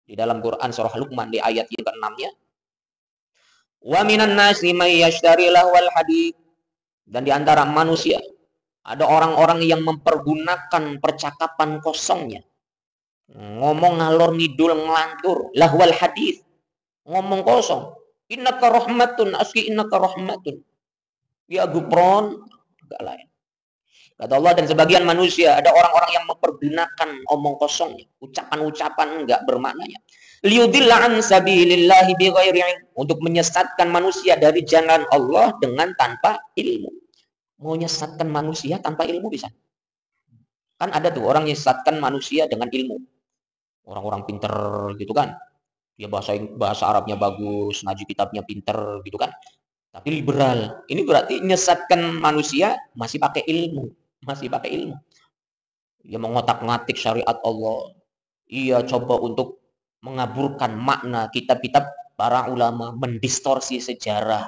Di dalam Quran surah Luqman di ayat yang ke-6-nya, wa minan nasi may yashtari lahwal hadits, dan di antara manusia ada orang-orang yang mempergunakan percakapan kosongnya, ngomong ngalor ngidul ngelantur, lahwal hadits, ngomong kosong. Innaka rahmatun, aski innaka rahmatun. Ya gupron, enggak lain. Kata Allah, dan sebagian manusia ada orang-orang yang mempergunakan omong kosongnya, ucapan-ucapan enggak bermaknanya. Liyudilla an sabilillahi bighairi ilm, untuk menyesatkan manusia dari jalan Allah dengan tanpa ilmu. Mau menyesatkan manusia tanpa ilmu bisa? Kan ada tuh orang menyesatkan manusia dengan ilmu. Orang-orang pinter gitu kan. Dia bahasa Arabnya bagus, ngaji kitabnya pinter gitu kan. Tapi liberal. Ini berarti menyesatkan manusia masih pakai ilmu. Masih pakai ilmu. Ia mengotak-ngatik syariat Allah. Ia coba untuk mengaburkan makna kitab-kitab para ulama, mendistorsi sejarah.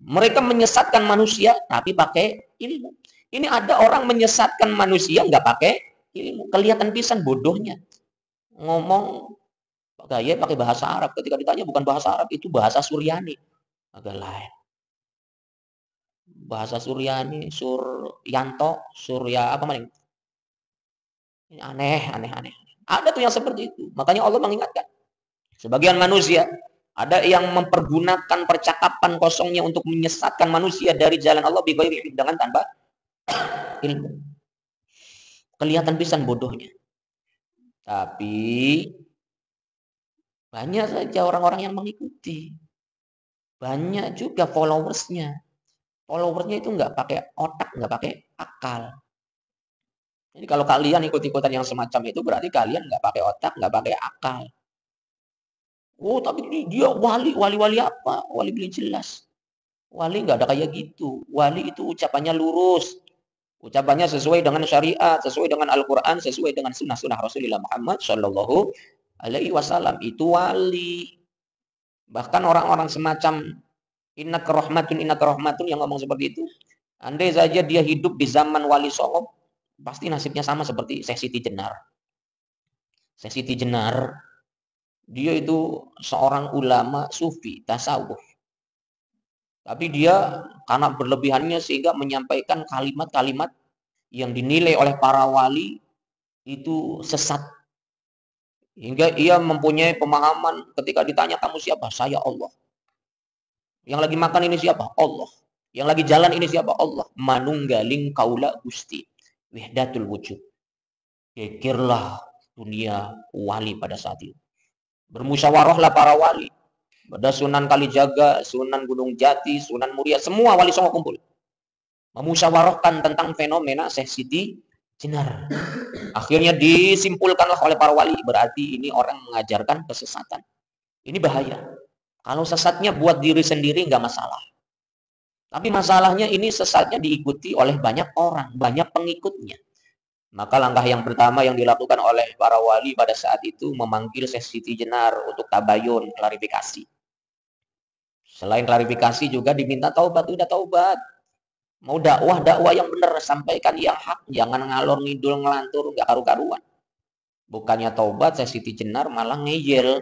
Mereka menyesatkan manusia tapi pakai ilmu. Ini ada orang menyesatkan manusia nggak pakai ilmu. Kelihatan pisan bodohnya. Ngomong gaya pakai bahasa Arab. Ketika ditanya bukan bahasa Arab, itu bahasa Suryani. Agak lain. Bahasa Suryani, Suryanto, Surya apa maning? Ini aneh, aneh, aneh. Ada tuh yang seperti itu. Makanya Allah mengingatkan. Sebagian manusia ada yang mempergunakan percakapan kosongnya untuk menyesatkan manusia dari jalan Allah dengan tanpa ilmu. Kelihatan pisan bodohnya. Tapi banyak saja orang-orang yang mengikuti. Banyak juga followersnya. Followersnya itu nggak pakai otak, nggak pakai akal. Jadi kalau kalian ikut-ikutan yang semacam itu berarti kalian nggak pakai otak, nggak pakai akal. Oh, tapi dia wali apa? Wali beli jelas. Wali nggak ada kayak gitu. Wali itu ucapannya lurus. Ucapannya sesuai dengan syariat, sesuai dengan Al-Quran, sesuai dengan sunnah-sunnah Rasulullah Muhammad Shallallahu Alaihi Wasallam. Itu wali. Bahkan orang-orang semacam innaka rahmatun yang ngomong seperti itu. Andai saja dia hidup di zaman Wali Songo, pasti nasibnya sama seperti Syekh Siti Jenar. Syekh Siti Jenar, dia itu seorang ulama sufi, tasawuf. Tapi dia karena berlebihannya sehingga menyampaikan kalimat-kalimat yang dinilai oleh para wali itu sesat. Hingga ia mempunyai pemahaman ketika ditanya kamu siapa? Saya Allah. Yang lagi makan ini siapa? Allah. Yang lagi jalan ini siapa? Allah. Manunggaling kaula gusti. Wahdatul wujud. Pikirlah dunia wali pada saat itu. Bermusyawarahlah para wali. Pada Sunan Kalijaga, Sunan Gunung Jati, Sunan Muria, semua wali Songo kumpul. Memusyawarahkan tentang fenomena Syekh Siti Jenar. Akhirnya disimpulkanlah oleh para wali, berarti ini orang mengajarkan kesesatan. Ini bahaya. Kalau sesatnya buat diri sendiri nggak masalah. Tapi masalahnya ini sesatnya diikuti oleh banyak orang, banyak pengikutnya. Maka langkah yang pertama yang dilakukan oleh para wali pada saat itu memanggil Syekh Siti Jenar untuk tabayun, klarifikasi. Selain klarifikasi juga diminta taubat, udah taubat. Mau dakwah yang benar, sampaikan yang hak, jangan ngalor ngidul ngelantur, nggak karu-karuan. Bukannya taubat, Syekh Siti Jenar malah ngeyel,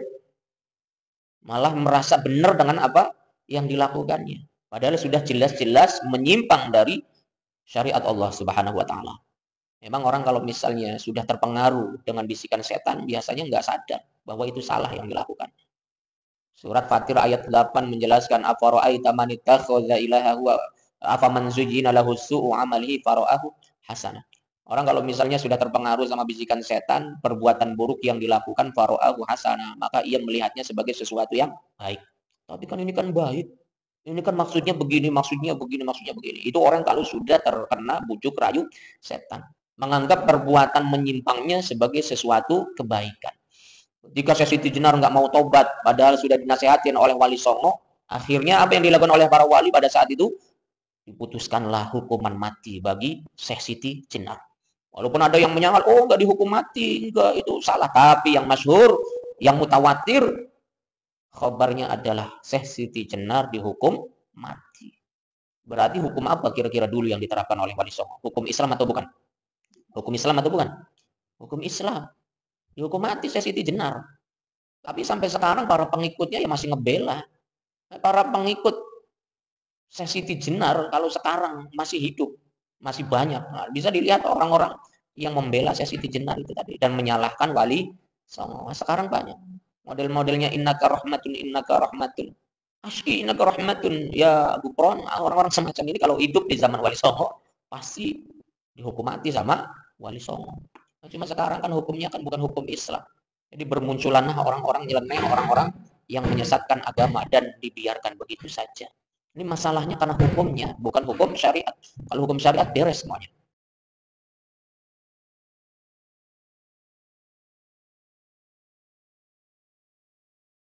malah merasa benar dengan apa yang dilakukannya. Padahal sudah jelas-jelas menyimpang dari syariat Allah Subhanahu wa taala. Memang orang kalau misalnya sudah terpengaruh dengan bisikan setan, biasanya nggak sadar bahwa itu salah yang dilakukan. Surat Fatir ayat 8 menjelaskan afara'aita man ittakhadha ilahahu afaman zuyyina lahu su'u amalihi fara'ahu hasanah. Orang kalau misalnya sudah terpengaruh sama bisikan setan, perbuatan buruk yang dilakukan fara'ahu hasanah, maka ia melihatnya sebagai sesuatu yang baik. Tapi kan ini kan baik. Ini kan maksudnya begini, maksudnya begini, maksudnya begini. Itu orang kalau sudah terkena bujuk rayu setan. Menganggap perbuatan menyimpangnya sebagai sesuatu kebaikan. Jika Syekh Siti Jenar nggak mau tobat, padahal sudah dinasihatin oleh Wali Songo, akhirnya apa yang dilakukan oleh para wali pada saat itu? Diputuskanlah hukuman mati bagi Syekh Siti Jenar. Walaupun ada yang menyangkal, oh nggak dihukum mati, enggak, itu salah. Tapi yang masyhur, yang mutawatir, khabarnya adalah Syekh Siti Jenar dihukum mati. Berarti hukum apa kira-kira dulu yang diterapkan oleh Wali Songo? Hukum Islam atau bukan? Hukum Islam atau bukan? Hukum Islam. Dihukum mati Syekh Siti Jenar. Tapi sampai sekarang para pengikutnya ya masih ngebela. Para pengikut Siti Jenar kalau sekarang masih hidup, masih banyak. Nah, bisa dilihat orang-orang yang membela Siti Jenar itu tadi dan menyalahkan Wali Songo. Sekarang banyak. Model-modelnya innaka rahmatun. Aski innaka rahmatun. Ya Gupron, orang-orang semacam ini kalau hidup di zaman Wali Songo pasti dihukum mati sama Wali Songo. Nah, cuma sekarang kan hukumnya kan bukan hukum Islam. Jadi bermunculanlah orang-orang nyeleneh, orang-orang yang menyesatkan agama dan dibiarkan begitu saja. Ini masalahnya karena hukumnya, bukan hukum syariat. Kalau hukum syariat beres semuanya.